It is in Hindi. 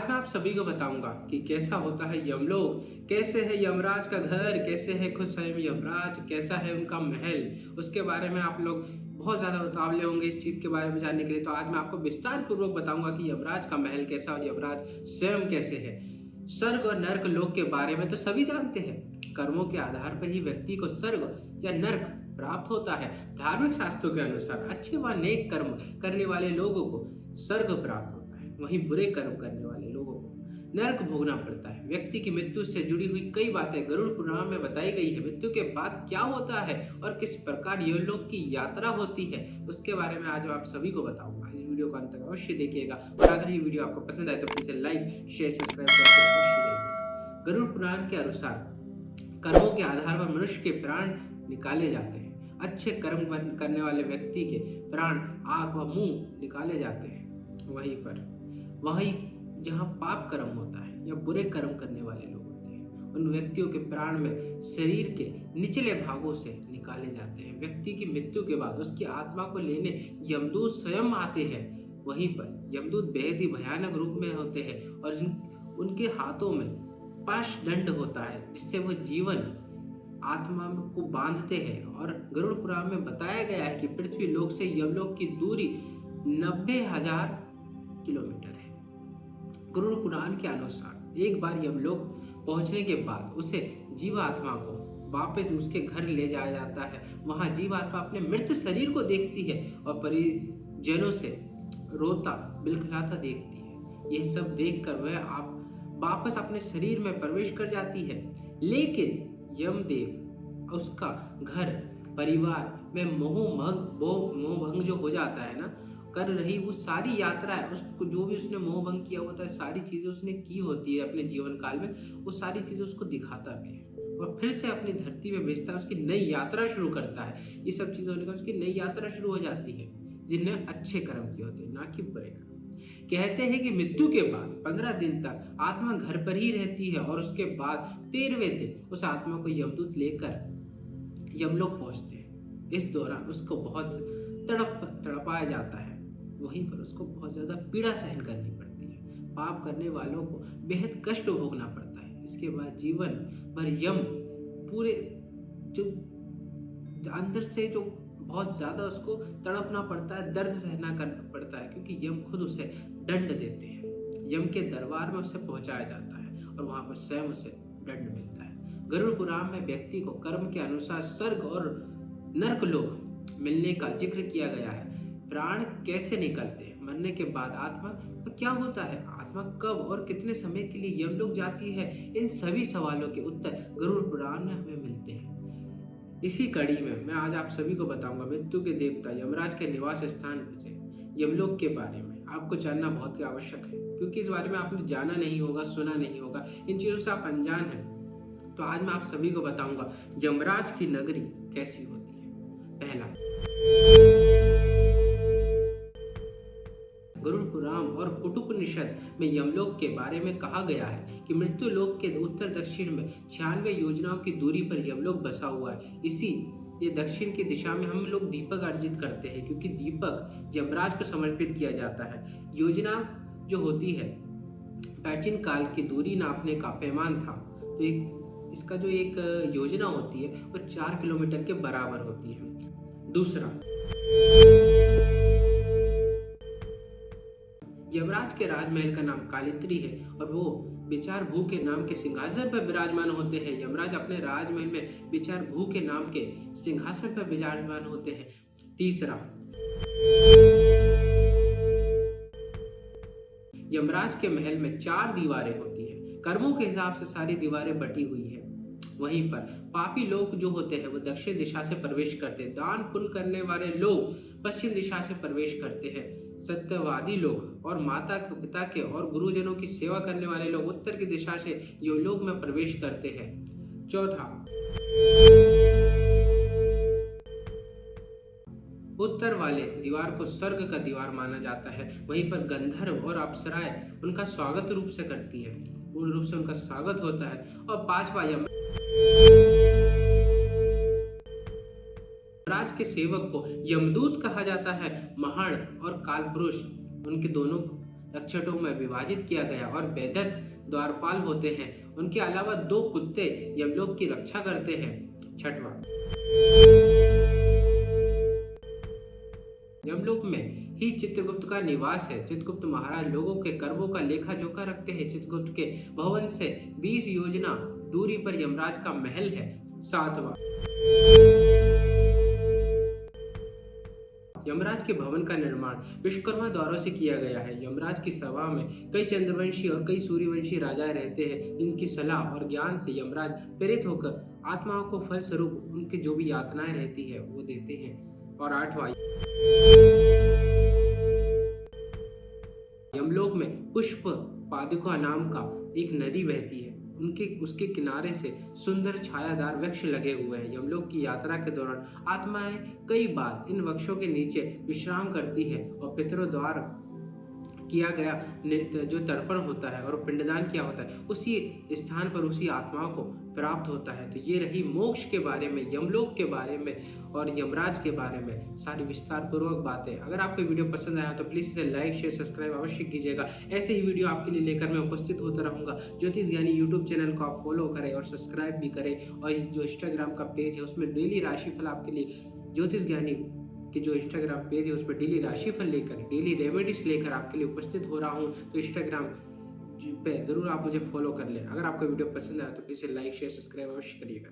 आज मैं आप सभी को बताऊंगा कि कैसा होता है यमलोक, कैसे है यमराज का घर, कैसे है खुद स्वयं यमराज, कैसा है उनका महल। उसके बारे में आप लोग बहुत ज़्यादा उतावले होंगे इस चीज़ के बारे में जानने के लिए। तो आज मैं आपको विस्तार पूर्वक बताऊंगा कि यमराज का महल कैसा और यमराज स्वयं कैसे है। स्वर्ग और नर्क लोक के बारे में तो सभी जानते हैं। कर्मों के आधार पर ही व्यक्ति को स्वर्ग या नर्क प्राप्त होता है। धार्मिक शास्त्रों के अनुसार अच्छे व नेक कर्म करने वाले लोगों को स्वर्ग प्राप्त होता है, वहीं बुरे कर्म करने वाले लोगों को नरक भोगना पड़ता है। व्यक्ति की मृत्यु से जुड़ी हुई कई बातें गरुड़ पुराण में बताई गई है। मृत्यु के बाद क्या होता है और किस प्रकार यमलोक की यात्रा होती है, उसके बारे में आज मैं आप सभी को बताऊंगा। इस वीडियो को अंत तक अवश्य देखिएगा और अगर ये वीडियो आपको पसंद आए तो प्लीज लाइक शेयर सब्सक्राइब करके अवश्य देखिएगा। गरुड़ पुराण के अनुसार कर्मों के आधार पर मनुष्य के प्राण निकाले जाते हैं। अच्छे कर्म करने वाले व्यक्ति के प्राण आंख व मुंह निकाले जाते हैं। वहीं जहाँ पाप कर्म होता है या बुरे कर्म करने वाले लोग होते हैं, उन व्यक्तियों के प्राण में शरीर के निचले भागों से निकाले जाते हैं। व्यक्ति की मृत्यु के बाद उसकी आत्मा को लेने यमदूत स्वयं आते हैं। वहीं पर यमदूत बेहद ही भयानक रूप में होते हैं और उनके हाथों में पाश दंड होता है, जिससे वो जीवन आत्मा को बांधते हैं। और गरुड़ पुराण में बताया गया है कि पृथ्वी लोक से यमलोक की दूरी 90,000 किलोमीटर है। गरुड़ पुराण के अनुसार एक बार यमलोक पहुंचने के बाद उसे जीवात्मा को वापस उसके घर ले जाया जाता है। वहां जीवात्मा अपने मृत शरीर को देखती है और परिजनों से रोता बिलखलाता देखती है। यह सब देखकर वह आप वापस अपने शरीर में प्रवेश कर जाती है। लेकिन यमदेव उसका घर परिवार में मोहभंग जो हो जाता है ना, कर रही वो सारी यात्रा है, उसको जो भी उसने मोह भंग किया होता है, सारी चीज़ें उसने की होती है अपने जीवन काल में, वो सारी चीज़ें उसको दिखाता भी है और फिर से अपनी धरती में भेजता है। उसकी नई यात्रा शुरू करता है। ये सब चीज़ें होने का उसकी नई यात्रा शुरू हो जाती है, जिनने अच्छे कर्म किए होते हैं, ना कि बुरे कर्म। कहते हैं कि मृत्यु के बाद 15 दिन तक आत्मा घर पर ही रहती है और उसके बाद 13वें दिन उस आत्मा को यमदूत लेकर यमलोक पहुंचते हैं। इस दौरान उसको बहुत तड़पाया जाता है। वहीं पर उसको बहुत ज़्यादा पीड़ा सहन करनी पड़ती है। पाप करने वालों को बेहद कष्ट भोगना पड़ता है। इसके बाद जीवन भर यम पूरे जो अंदर से जो बहुत ज़्यादा उसको तड़पना पड़ता है, दर्द सहना करना पड़ता है, क्योंकि यम खुद उसे दंड देते हैं। यम के दरबार में उसे पहुंचाया जाता है और वहाँ पर स्वयं उसे दंड मिलता है। गरुड़ पुराण में व्यक्ति को कर्म के अनुसार स्वर्ग और नर्क लोक मिलने का जिक्र किया गया है। प्राण कैसे निकलते हैं, मरने के बाद आत्मा का क्या होता है, आत्मा कब और कितने समय के लिए यमलोक जाती है, इन सभी सवालों के उत्तर गरुड़ पुराण में हमें मिलते हैं। इसी कड़ी में मैं आज आप सभी को बताऊंगा मृत्यु के देवता यमराज के निवास स्थान से यमलोक के बारे में। आपको जानना बहुत ही आवश्यक है, क्योंकि इस बारे में आपने जाना नहीं होगा, सुना नहीं होगा, इन चीज़ों से आप अनजान हैं। तो आज मैं आप सभी को बताऊंगा यमराज की नगरी कैसी होती है। पहला, गरुड़ पुराण और कुटुपनिषद में यमलोक के बारे में कहा गया है कि मृत्यु लोक के उत्तर दक्षिण में 96 योजनाओं की दूरी पर यमलोक बसा हुआ है। ये दक्षिण की दिशा में हम लोग दीपक अर्जित करते हैं, क्योंकि दीपक यमराज को समर्पित किया जाता है। योजना जो होती है प्राचीन काल की दूरी नापने का पैमान था, तो इसका जो एक योजना होती है वो 4 किलोमीटर के बराबर होती है। दूसरा, यमराज के राजमहल का नाम कालित्री है और वो विचार भू के नाम के सिंहासन पर विराजमान होते हैं। यमराज अपने राजमहल में विचार भू के नाम के सिंहासन पर विराजमान होते हैं। तीसरा, यमराज के महल में 4 दीवारें होती हैं। कर्मों के हिसाब से सारी दीवारें बटी हुई है। वहीं पर पापी लोग जो होते हैं वो दक्षिण दिशा से प्रवेश करते हैं। दान पुण्य करने वाले लोग पश्चिम दिशा से प्रवेश करते हैं। सत्यवादी लोग और माता के पिता के और गुरुजनों की सेवा करने वाले लोग उत्तर की दिशा से यमलोक में प्रवेश करते हैं। चौथा, उत्तर वाले दीवार को स्वर्ग का दीवार माना जाता है। वहीं पर गंधर्व और अप्सराएं उनका स्वागत रूप से करती है, पूर्ण रूप से उनका स्वागत होता है। और पांचवा, यमराज के सेवक को यमदूत कहा जाता है। महान और कालपुरुष उनके दोनों रक्षकों में विभाजित किया गया और बेदत द्वारपाल होते हैं। उनके अलावा 2 कुत्ते यमलोक की रक्षा करते हैं। 6वां, यमलोक में ही चित्रगुप्त का निवास है। चित्रगुप्त महाराज लोगों के कर्मों का लेखा जोखा रखते हैं। चित्रगुप्त के भवन से 20 योजना दूरी पर यमराज का महल है। 7वां, यमराज के भवन का निर्माण विश्वकर्मा द्वारा से किया गया है। यमराज की सभा में कई चंद्रवंशी और कई सूर्यवंशी राजाएं रहते हैं, जिनकी सलाह और ज्ञान से यमराज प्रेरित होकर आत्माओं को फल स्वरूप उनकी जो भी यातनाएं रहती है वो देते हैं। और 8वां, यमलोक में पुष्प पादुका नाम का एक नदी बहती है। उसके किनारे से सुंदर छायादार वृक्ष लगे हुए हैं। यमलोक की यात्रा के दौरान आत्माएं कई बार इन वृक्षों के नीचे विश्राम करती है और पितरों द्वारा किया गया जो तर्पण होता है और पिंडदान किया होता है उसी स्थान पर उसी आत्माओं को प्राप्त होता है। तो ये रही मोक्ष के बारे में, यमलोक के बारे में और यमराज के बारे में सारी विस्तार पूर्वक बातें। अगर आपको वीडियो पसंद आया तो प्लीज़ इसे लाइक शेयर सब्सक्राइब अवश्य कीजिएगा। ऐसे ही वीडियो आपके लिए लेकर मैं उपस्थित होता रहूँगा। ज्योतिष ज्ञानी यूट्यूब चैनल को आप फॉलो करें और सब्सक्राइब भी करें। और जो इंस्टाग्राम का पेज है उसमें डेली राशिफल आपके लिए, ज्योतिष ज्ञानी कि जो इंस्टाग्राम पेज है उस पर डेली राशिफल लेकर, डेली रेमेडीज लेकर आपके लिए उपस्थित हो रहा हूँ। तो इंस्टाग्राम पे ज़रूर आप मुझे फॉलो कर लें। अगर आपको वीडियो पसंद आया तो प्लीज़ लाइक शेयर सब्सक्राइब अवश्य करिएगा।